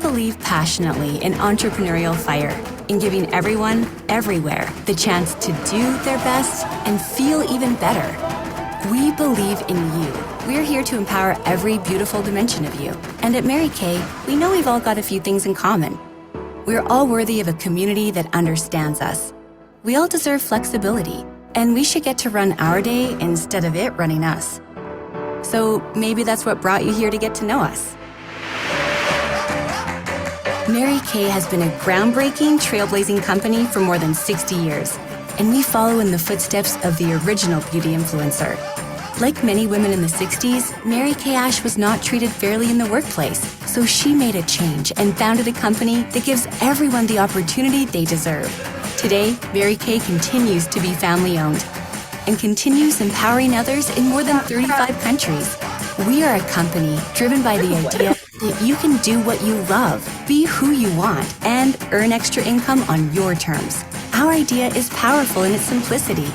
believe passionately in entrepreneurial fire, in giving everyone, everywhere, the chance to do their best and feel even better. We believe in you. We're here to empower every beautiful dimension of you. And at Mary Kay, we know we've all got a few things in common. We're all worthy of a community that understands us. We all deserve flexibility, and we should get to run our day instead of it running us. So maybe that's what brought you here to get to know us. Mary Kay has been a groundbreaking, trailblazing company for more than 60 years, and we follow in the footsteps of the original beauty influencer. Like many women in the 60s, Mary Kay Ash was not treated fairly in the workplace, so she made a change and founded a company that gives everyone the opportunity they deserve. Today, Mary Kay continues to be family-owned and continues empowering others in more than 35 countries. We are a company driven by the idea that you can do what you love, be who you want, and earn extra income on your terms. Our idea is powerful in its simplicity.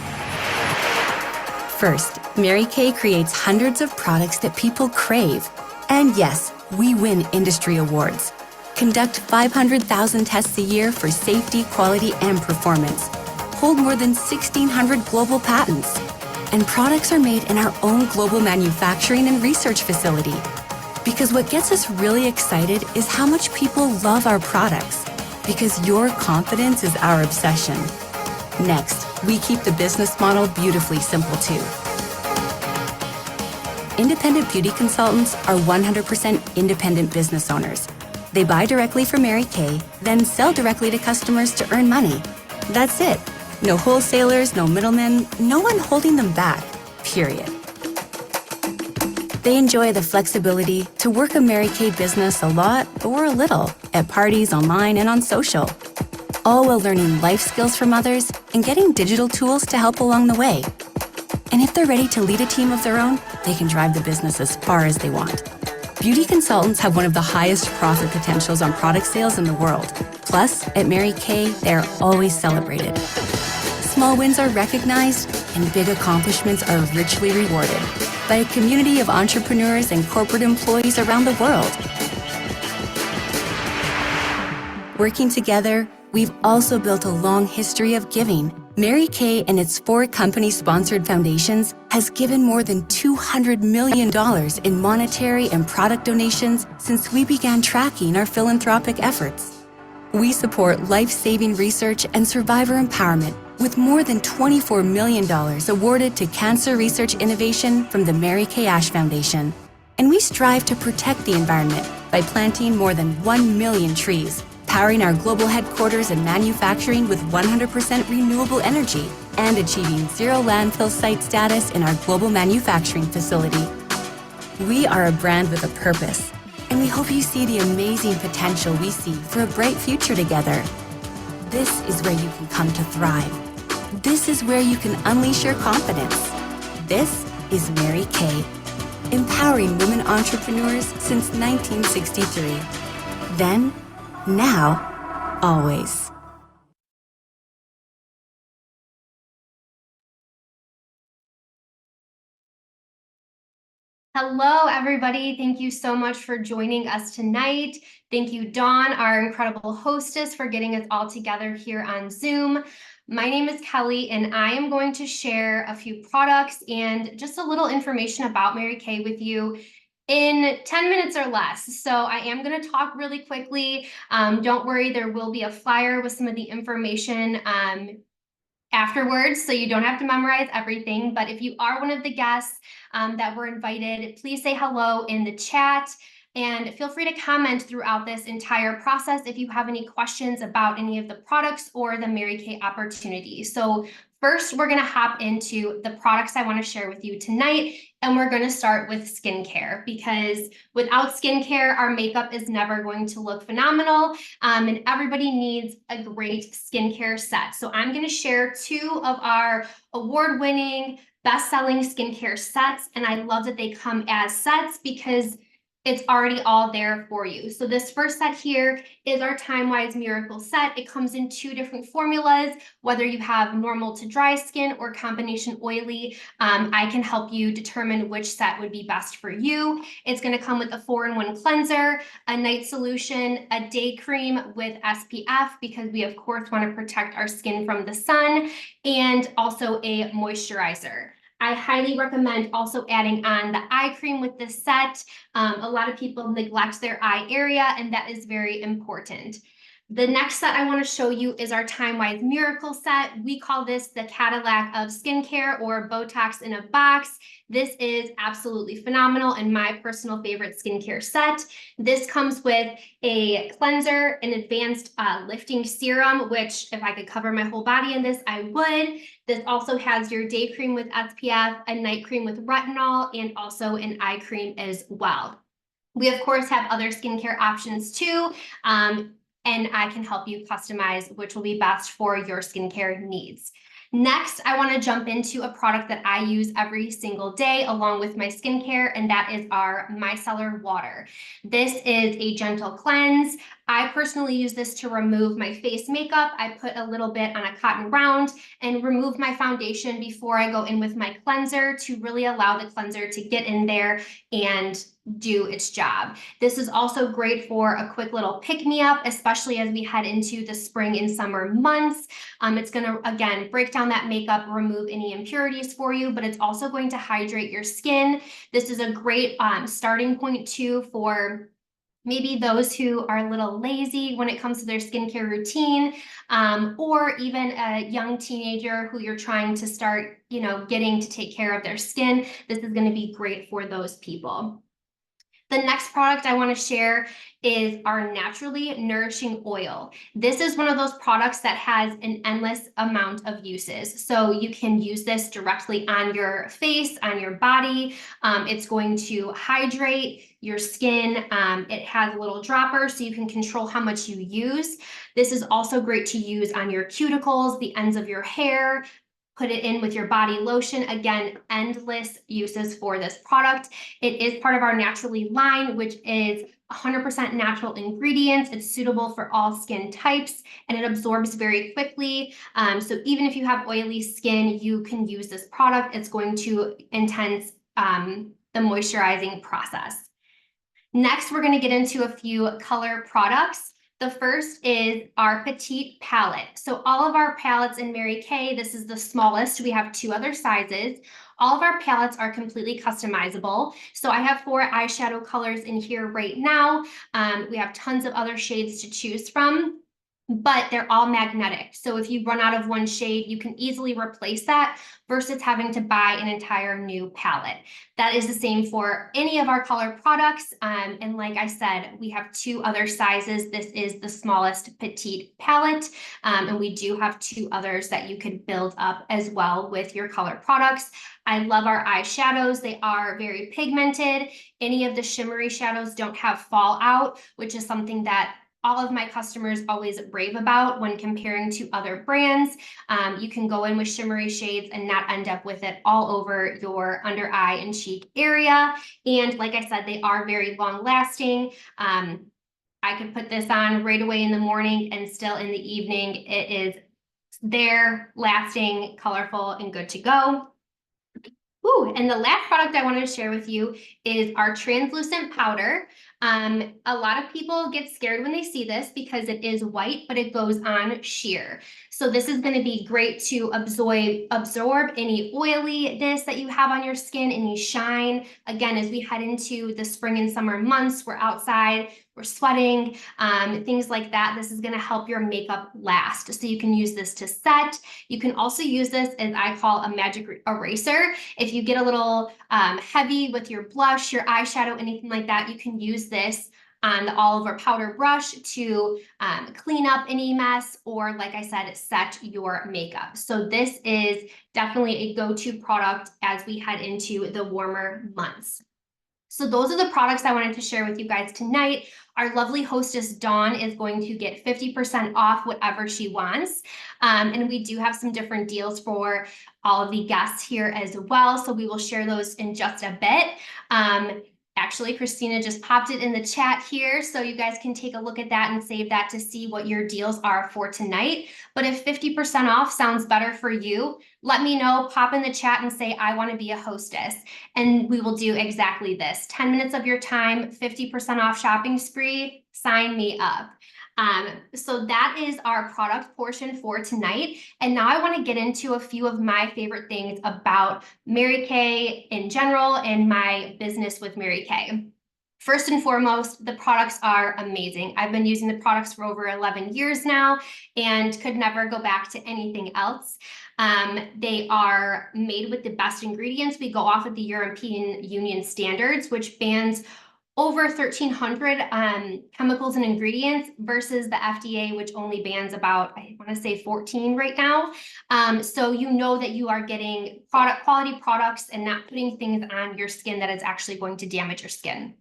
First, Mary Kay creates hundreds of products that people crave. And yes, we win industry awards. Conduct 500,000 tests a year for safety, quality, and performance. Hold more than 1,600 global patents. And products are made in our own global manufacturing and research facility. Because what gets us really excited is how much people love our products. Because your confidence is our obsession. Next, we keep the business model beautifully simple too. Independent beauty consultants are 100% independent business owners. They buy directly from Mary Kay, then sell directly to customers to earn money. That's it. No wholesalers, no middlemen, no one holding them back, period. They enjoy the flexibility to work a Mary Kay business a lot or a little at parties, online, and on social, all while learning life skills from others and getting digital tools to help along the way. And if they're ready to lead a team of their own, they can drive the business as far as they want. Beauty consultants have one of the highest profit potentials on product sales in the world. Plus, at Mary Kay, they're always celebrated. Small wins are recognized, and big accomplishments are richly rewarded by a community of entrepreneurs and corporate employees around the world. Working together, we've also built a long history of giving. Mary Kay and its 4 company-sponsored foundations has given more than $200 million in monetary and product donations since we began tracking our philanthropic efforts. We support life-saving research and survivor empowerment with more than $24 million awarded to cancer research innovation from the Mary Kay Ash Foundation. And we strive to protect the environment by planting more than 1 million trees, powering our global headquarters and manufacturing with 100% renewable energy, and achieving zero landfill site status in our global manufacturing facility. We are a brand with a purpose, and we hope you see the amazing potential we see for a bright future together. This is where you can come to thrive. This is where you can unleash your confidence. This is Mary Kay, empowering women entrepreneurs since 1963. Then, now, always. Hello, everybody. Thank you so much for joining us tonight. Thank you, Dawn, our incredible hostess, for getting us all together here on Zoom. My name is Kelly, and I am going to share a few products and just a little information about Mary Kay with you in 10 minutes or less. So I am going to talk really quickly. Don't worry, there will be a flyer with some of the information afterwards, so you don't have to memorize everything. But if you are one of the guests that were invited, please say hello in the chat. And feel free to comment throughout this entire process if you have any questions about any of the products or the Mary Kay opportunity. So first, we're going to hop into the products I want to share with you tonight. And we're going to start with skincare, because without skincare, our makeup is never going to look phenomenal. And everybody needs a great skincare set. So I'm going to share 2 of our award-winning, best-selling skincare sets. And I love that they come as sets, because it's already all there for you. So this first set here is our Time-Wise Miracle Set. It comes in 2 different formulas, whether you have normal to dry skin or combination oily. I can help you determine which set would be best for you. It's going to come with a 4-in-1 cleanser, a night solution, a day cream with SPF, because we of course want to protect our skin from the sun, and also a moisturizer. I highly recommend also adding on the eye cream with this set. A lot of people neglect their eye area, and that is very important. The next set I want to show you is our Time-Wise Miracle Set. We call this the Cadillac of skincare, or Botox in a box. This is absolutely phenomenal and my personal favorite skincare set. This comes with a cleanser, an advanced lifting serum, which if I could cover my whole body in this, I would. This also has your day cream with SPF, a night cream with retinol, and also an eye cream as well. We of course have other skincare options too. And I can help you customize which will be best for your skincare needs. Next, I want to jump into a product that I use every single day along with my skincare, and that is our micellar water. This is a gentle cleanse. I personally use this to remove my face makeup. I put a little bit on a cotton round and remove my foundation before I go in with my cleanser to really allow the cleanser to get in there and do its job. This is also great for a quick little pick-me-up, especially as we head into the spring and summer months. It's going to, again, break down that makeup, remove any impurities for you, but it's also going to hydrate your skin. This is a great starting point too for maybe those who are a little lazy when it comes to their skincare routine, or even a young teenager who you're trying to start, getting to take care of their skin. This is going to be great for those people. The next product I want to share is our Naturally Nourishing Oil. This is one of those products that has an endless amount of uses. So you can use this directly on your face, on your body. It's going to hydrate your skin. It has a little dropper so you can control how much you use. This is also great to use on your cuticles, the ends of your hair. Put it in with your body lotion. Again, endless uses for this product. It is part of our Naturally line, which is 100% natural ingredients. It's suitable for all skin types, and it absorbs very quickly. So even if you have oily skin, you can use this product. It's going to intense the moisturizing process. Next, we're going to get into a few color products. The first is our Petite palette. So all of our palettes in Mary Kay, this is the smallest. We have 2 other sizes. All of our palettes are completely customizable. So I have 4 eyeshadow colors in here right now. We have tons of other shades to choose from, but they're all magnetic. So if you run out of one shade, you can easily replace that versus having to buy an entire new palette. That is the same for any of our color products. And like I said, we have 2 other sizes. This is the smallest Petite palette. And we do have 2 others that you could build up as well with your color products. I love our eyeshadows. They are very pigmented. Any of the shimmery shadows don't have fallout, which is something that all of my customers always rave about when comparing to other brands. You can go in with shimmery shades and not end up with it all over your under eye and cheek area. And like I said, they are very long lasting. I could put this on right away in the morning and still in the evening, it is there, lasting, colorful, and good to go. Ooh, and the last product I wanted to share with you is our translucent powder. A lot of people get scared when they see this because it is white, but it goes on sheer. So this is going to be great to absorb any oiliness that you have on your skin, any shine. Again, as we head into the spring and summer months, we're outside, we're sweating, things like that. This is going to help your makeup last. So you can use this to set. You can also use this as I call a magic eraser. If you get a little heavy with your blush, your eyeshadow, anything like that, you can use this on the all over powder brush to clean up any mess, or like I said, set your makeup. So this is definitely a go-to product as we head into the warmer months. So those are the products I wanted to share with you guys tonight. Our lovely hostess, Dawn, is going to get 50% off whatever she wants. And we do have some different deals for all of the guests here as well. So we will share those in just a bit. Actually, Christina just popped it in the chat here, so you guys can take a look at that and save that to see what your deals are for tonight. But if 50% off sounds better for you, let me know, pop in the chat and say, I want to be a hostess. And we will do exactly this. 10 minutes of your time, 50% off shopping spree, sign me up. So that is our product portion for tonight. And now I want to get into a few of my favorite things about Mary Kay in general and my business with Mary Kay. First and foremost, the products are amazing. I've been using the products for over 11 years now and could never go back to anything else. They are made with the best ingredients. We go off of the European Union standards, which bans over 1,300 chemicals and ingredients versus the FDA, which only bans about, I want to say 14 right now. So you know that you are getting quality products and not putting things on your skin that is actually going to damage your skin.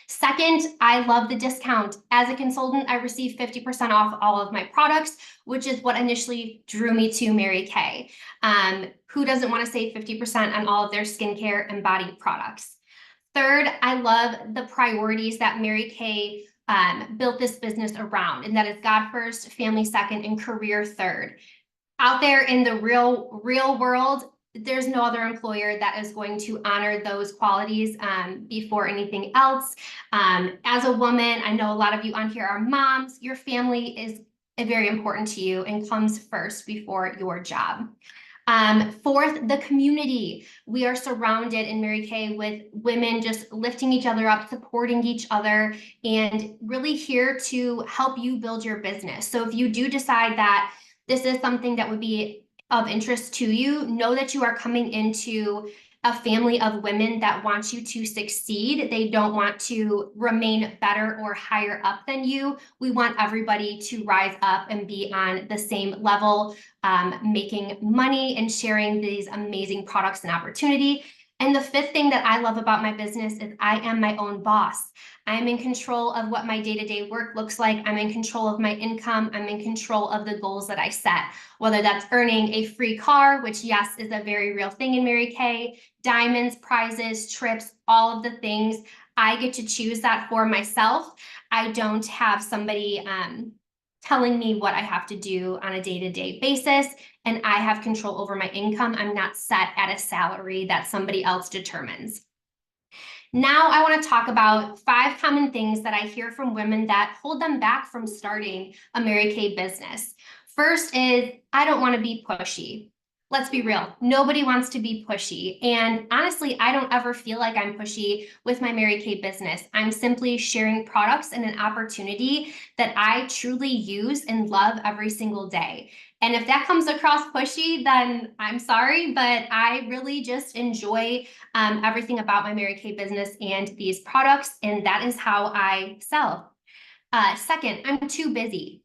Second, I love the discount. As a consultant, I receive 50% off all of my products, which is what initially drew me to Mary Kay. Who doesn't want to save 50% on all of their skincare and body products? Third, I love the priorities that Mary Kay built this business around, and that is God first, family second, and career third. Out there in the real world, there's no other employer that is going to honor those qualities before anything else. As a woman, I know a lot of you on here are moms. Your family is very important to you and comes first before your job. Fourth, the community. We are surrounded in Mary Kay with women just lifting each other up, supporting each other, and really here to help you build your business. So if you do decide that this is something that would be of interest to you, know that you are coming into a family of women that want you to succeed. They don't want to remain better or higher up than you. We want everybody to rise up and be on the same level, making money and sharing these amazing products and opportunity. And the fifth thing that I love about my business is I am my own boss. I'm in control of what my day-to-day work looks like. I'm in control of my income. I'm in control of the goals that I set, whether that's earning a free car, which yes, is a very real thing in Mary Kay, diamonds, prizes, trips, all of the things. I get to choose that for myself. I don't have somebody telling me what I have to do on a day-to-day basis, and I have control over my income. I'm not set at a salary that somebody else determines. Now I want to talk about 5 common things that I hear from women that hold them back from starting a Mary Kay business. First is, I don't want to be pushy. Let's be real. Nobody wants to be pushy. And honestly, I don't ever feel like I'm pushy with my Mary Kay business. I'm simply sharing products and an opportunity that I truly use and love every single day. And if that comes across pushy, then I'm sorry, but I really just enjoy everything about my Mary Kay business and these products, and that is how I sell. Second, I'm too busy,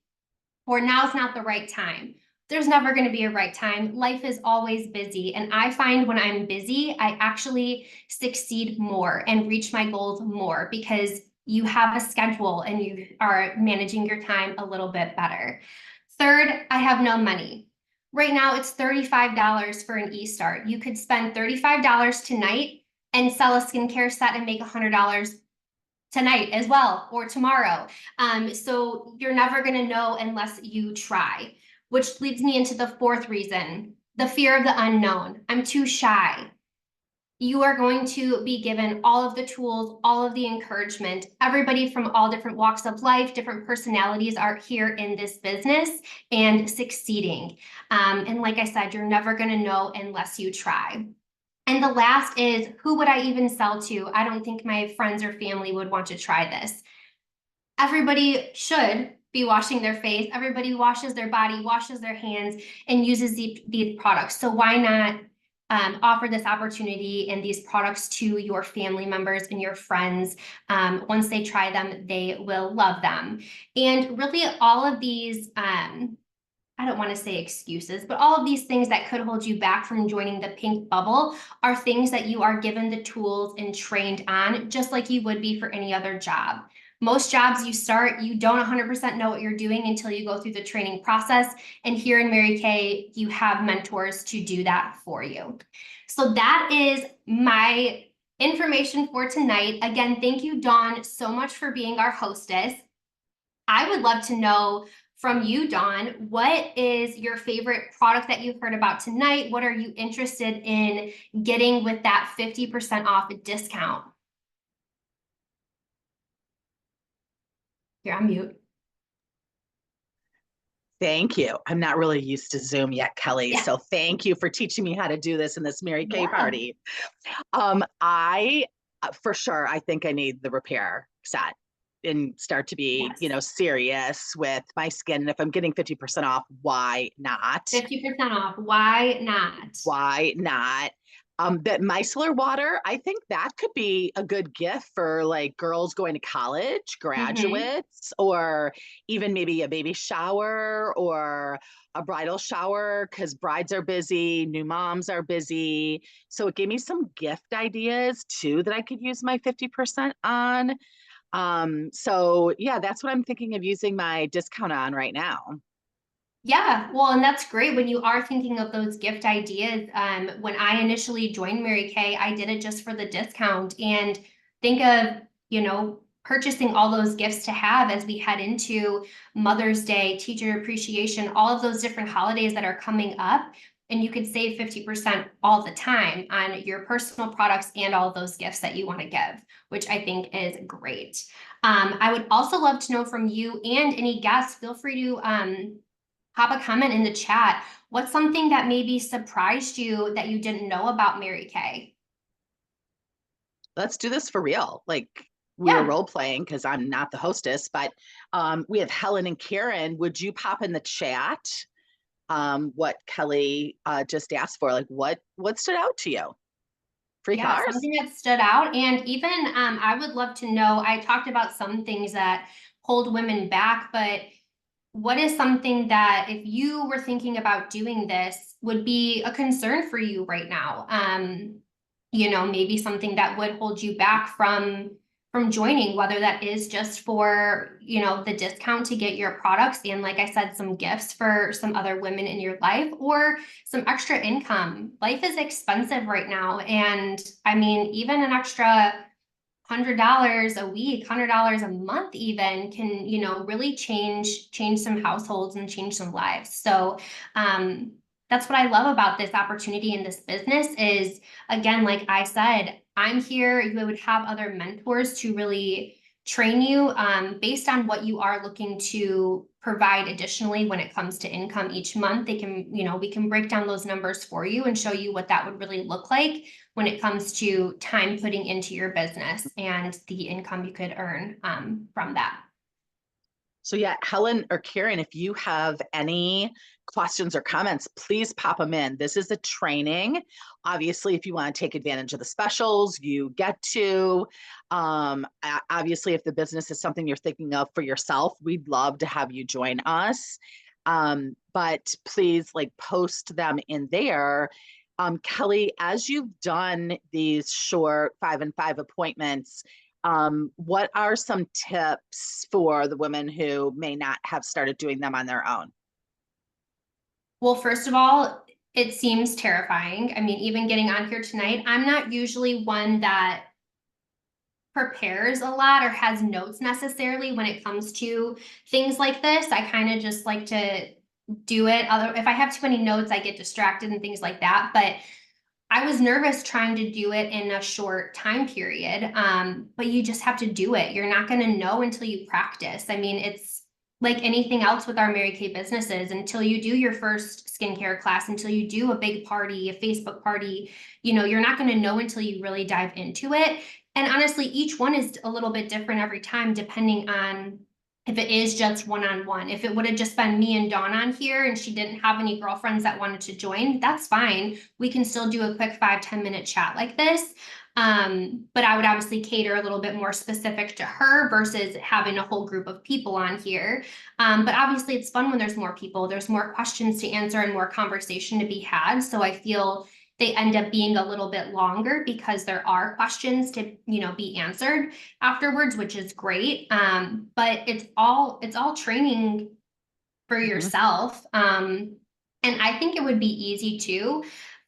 or now's not the right time. There's never going to be a right time. Life is always busy. And I find when I'm busy, I actually succeed more and reach my goals more because you have a schedule and you are managing your time a little bit better. Third, I have no money. Right now, it's $35 for an e-start. You could spend $35 tonight and sell a skincare set and make $100 tonight as well, or tomorrow. So you're never going to know unless you try. Which leads me into the fourth reason, the fear of the unknown. I'm too shy. You are going to be given all of the tools, all of the encouragement. Everybody from all different walks of life, different personalities are here in this business and succeeding. And like I said, you're never going to know unless you try. And the last is, who would I even sell to? I don't think my friends or family would want to try this. Everybody should be washing their face. Everybody washes their body, washes their hands, and uses these products. So why not offer this opportunity and these products to your family members and your friends? Once they try them, they will love them. And really all of these, I don't want to say excuses, but all of these things that could hold you back from joining the pink bubble are things that you are given the tools and trained on, just like you would be for any other job. Most jobs you start, you don't 100% know what you're doing until you go through the training process. And here in Mary Kay, you have mentors to do that for you. So that is my information for tonight. Again, thank you, Dawn, so much for being our hostess. I would love to know from you, Dawn, what is your favorite product that you've heard about tonight? What are you interested in getting with that 50% off discount? You're on mute. Thank you. I'm not really used to Zoom yet, Kelly. Yeah. So thank you for teaching me how to do this in this Mary Kay Yeah. party. I for sure, I think I need the repair set and start to be, Yes. serious with my skin. And if I'm getting 50% off, why not? 50% off. Why not? Why not? But micellar water, I think that could be a good gift for like girls going to college, graduates, or even maybe a baby shower or a bridal shower, because brides are busy, new moms are busy. So it gave me some gift ideas too that I could use my 50% on. So yeah, that's what I'm thinking of using my discount on right now. Yeah, well, and that's great when you are thinking of those gift ideas. When I initially joined Mary Kay, I did it just for the discount and think of, purchasing all those gifts to have as we head into Mother's Day, Teacher Appreciation, all of those different holidays that are coming up. And you could save 50% all the time on your personal products and all of those gifts that you want to give, which I think is great. I would also love to know from you and any guests, feel free to pop a comment in the chat. What's something that maybe surprised you that you didn't know about Mary Kay? Let's do this for real. Like we were Yeah. role playing because I'm not the hostess, but we have Helen and Karen. Would you pop in the chat what Kelly just asked for? Like what stood out to you? Free Yeah, cars? something that stood out. And even I would love to know, I talked about some things that hold women back, but what is something that if you were thinking about doing this would be a concern for you right now? Maybe something that would hold you back from joining, whether that is just for, the discount to get your products and like I said, some gifts for some other women in your life or some extra income. Life is expensive right now. And I mean, even an extra $100 a week, $100 a month even can, really change some households and change some lives. So that's what I love about this opportunity in this business is, again, like I said, I'm here. You would have other mentors to really train you based on what you are looking to provide additionally when it comes to income each month. They can, we can break down those numbers for you and show you what that would really look like when it comes to time putting into your business and the income you could earn from that. So yeah, Helen or Karen, if you have any questions or comments, please pop them in. This is a training. Obviously, if you want to take advantage of the specials, you get to. Obviously, if the business is something you're thinking of for yourself, we'd love to have you join us. But please post them in there. Kelly, as you've done these short 5 and 5 appointments, what are some tips for the women who may not have started doing them on their own? Well, first of all, it seems terrifying. I mean, even getting on here tonight, I'm not usually one that prepares a lot or has notes necessarily when it comes to things like this. I kind of just like to do it. If I have too many notes, I get distracted and things like that. But I was nervous trying to do it in a short time period, but you just have to do it. You're not going to know until you practice. I mean, it's like anything else with our Mary Kay businesses. Until you do your first skincare class, until you do a big party, a Facebook party, you're not going to know until you really dive into it. And honestly, each one is a little bit different every time, depending on if it is just one-on-one. If it would have just been me and Dawn on here and she didn't have any girlfriends that wanted to join, that's fine. We can still do a quick 5-10 minute chat like this. But I would obviously cater a little bit more specific to her versus having a whole group of people on here. But obviously it's fun when there's more people, there's more questions to answer and more conversation to be had. So I feel they end up being a little bit longer because there are questions to, be answered afterwards, which is great. But it's all training for yourself. And I think it would be easy too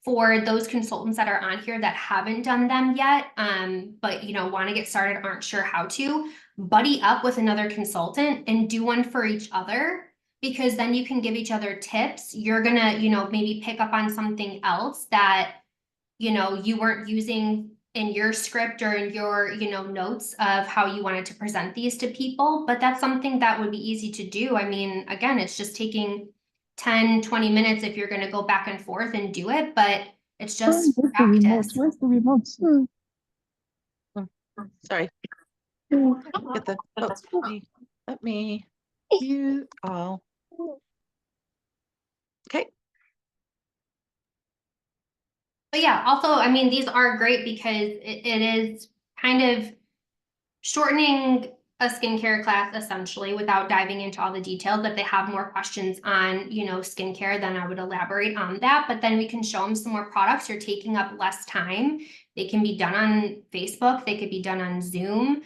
for those consultants that are on here that haven't done them yet, but want to get started, aren't sure how to, buddy up with another consultant and do one for each other, because then you can give each other tips. You're gonna, maybe pick up on something else that, you weren't using in your script or in your, notes of how you wanted to present these to people. But that's something that would be easy to do. I mean, again, it's just taking 10, 20 minutes if you're going to go back and forth and do it, but it's just practice. Where's the remotes? Sorry. Get the, let me mute all. Okay. But yeah, also, I mean, these are great because it is kind of shortening a skincare class essentially without diving into all the details. If they have more questions on, skincare, then I would elaborate on that. But then we can show them some more products. You're taking up less time. They can be done on Facebook. They could be done on Zoom.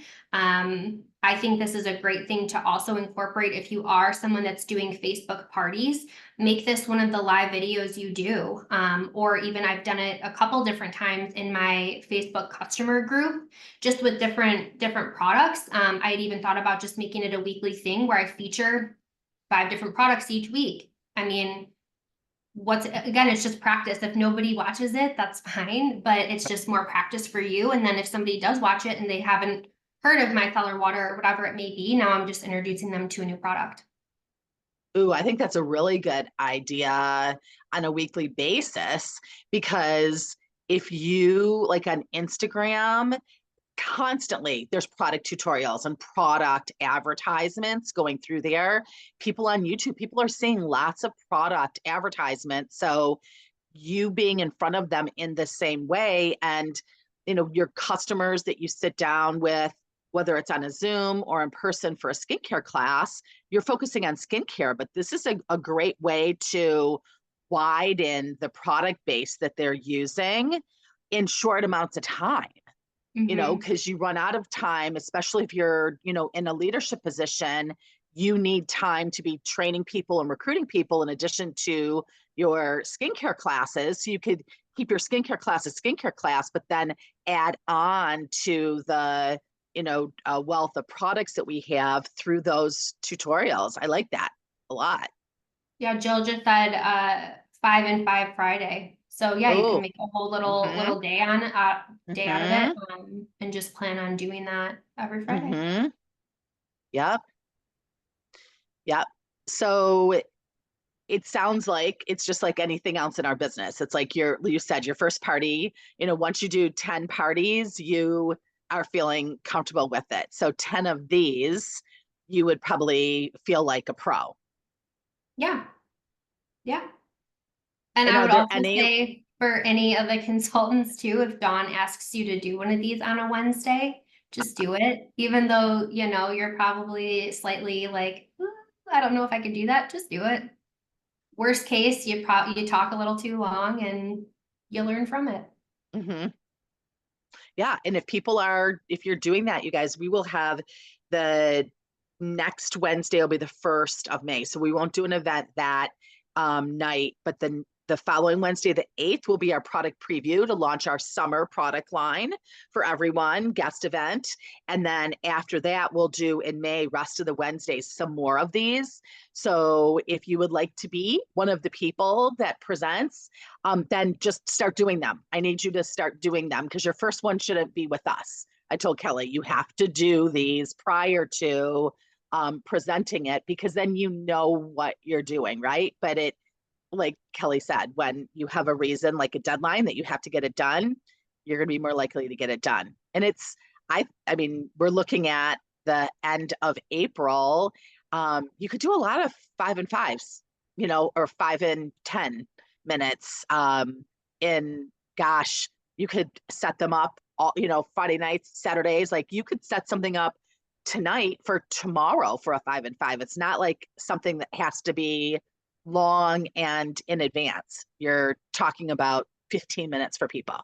I think this is a great thing to also incorporate if you are someone that's doing Facebook parties. Make this one of the live videos you do. Or even I've done it a couple different times in my Facebook customer group, just with different products. I had even thought about just making it a weekly thing where I feature 5 different products each week. I mean, again, it's just practice. If nobody watches it, that's fine, but it's just more practice for you. And then if somebody does watch it and they haven't heard of micellar water or whatever it may be, now I'm just introducing them to a new product. Ooh, I think that's a really good idea on a weekly basis, because if you, like on Instagram, constantly there's product tutorials and product advertisements going through there. People on YouTube, people are seeing lots of product advertisements. So you being in front of them in the same way, and your customers that you sit down with, whether it's on a Zoom or in person for a skincare class, you're focusing on skincare, but this is a great way to widen the product base that they're using in short amounts of time. Because you run out of time, especially if you're, in a leadership position. You need time to be training people and recruiting people in addition to your skincare classes. So you could keep your skincare class a skincare class, but then add on to the, wealth of products that we have through those tutorials. I like that a lot. Yeah, Jill just said 5 and 5 Friday. So yeah, you can make a whole little day out of it, and just plan on doing that every Friday. Yep. So it sounds like it's just like anything else in our business. It's like you said, your first party, once you do 10 parties, you are feeling comfortable with it. So 10 of these, you would probably feel like a pro. Yeah. And I would also say for any of the consultants too, if Dawn asks you to do one of these on a Wednesday, just do it. Even though, you're probably slightly like, I don't know if I could do that. Just do it. Worst case, you talk a little too long and you learn from it. Yeah. And if you're doing that, you guys, we will have the next Wednesday will be the 1st of May. So we won't do an event that night, but the following Wednesday, the 8th, will be our product preview to launch our summer product line for everyone, guest event. And then after that, we'll do in May, rest of the Wednesdays, some more of these. So if you would like to be one of the people that presents, then just start doing them. I need you to start doing them, because your first one shouldn't be with us. I told Kelly, you have to do these prior to presenting it, because then you know what you're doing, right? But like Kelly said, when you have a reason, like a deadline that you have to get it done, you're going to be more likely to get it done. And I mean, we're looking at the end of April. You could do a lot of 5 and 5s, or 5 and 10 minutes. You could set them up all, Friday nights, Saturdays. Like you could set something up tonight for tomorrow for a 5 and 5. It's not like something that has to be long and in advance. You're talking about 15 minutes for people.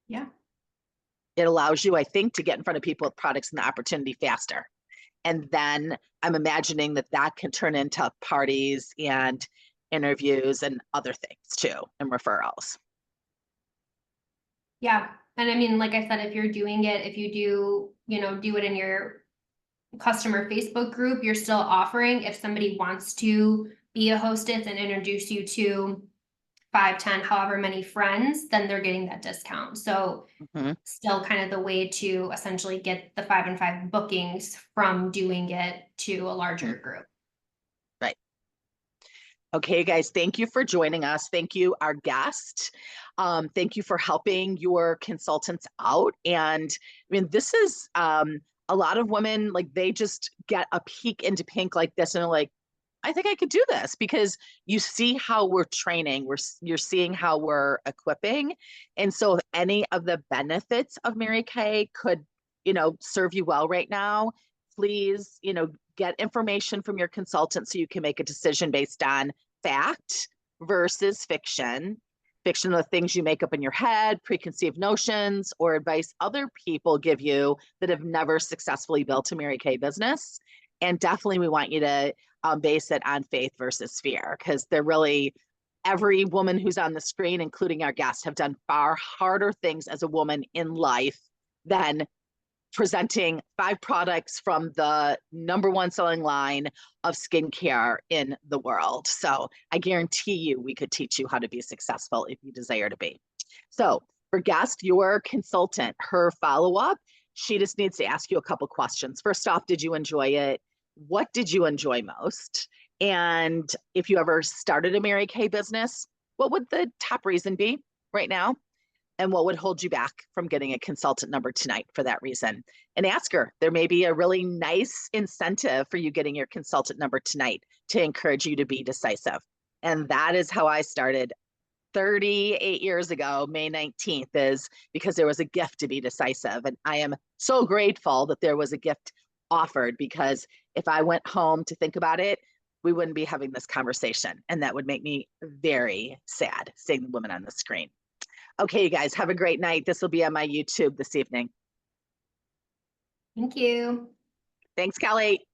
Yeah. It allows you, I think, to get in front of people with products and the opportunity faster. And then I'm imagining that can turn into parties and interviews and other things too, and referrals. Yeah. And I mean, like I said, if you're doing it, if you do, do it in your customer Facebook group, you're still offering. If somebody wants to be a hostess and introduce you to 5, 10, however many friends, then they're getting that discount. So still kind of the way to essentially get the 5 and 5 bookings from doing it to a larger group. Right. Okay, guys, thank you for joining us. Thank you, our guest. Thank you for helping your consultants out. And I mean, this is a lot of women, like they just get a peek into pink like this and are like, I think I could do this, because you see how we're training, you're seeing how we're equipping. And so if any of the benefits of Mary Kay could, serve you well right now, please, get information from your consultant so you can make a decision based on fact versus fiction. Fiction are the things you make up in your head, preconceived notions, or advice other people give you that have never successfully built a Mary Kay business. And definitely we want you to base it on faith versus fear, because they're really, every woman who's on the screen, including our guests, have done far harder things as a woman in life than presenting 5 products from the #1 selling line of skincare in the world. So I guarantee you we could teach you how to be successful if you desire to be. So for guest, your consultant, her follow-up, she just needs to ask you a couple questions. First off, did you enjoy it? What did you enjoy most? And if you ever started a Mary Kay business, what would the top reason be right now? And what would hold you back from getting a consultant number tonight for that reason? And ask her, there may be a really nice incentive for you getting your consultant number tonight to encourage you to be decisive. And that is how I started 38 years ago, May 19th, is because there was a gift to be decisive. And I am so grateful that there was a gift offered, because if I went home to think about it, we wouldn't be having this conversation. And that would make me very sad, seeing the women on the screen. Okay, you guys, have a great night. This will be on my YouTube this evening. Thank you. Thanks, Kelly.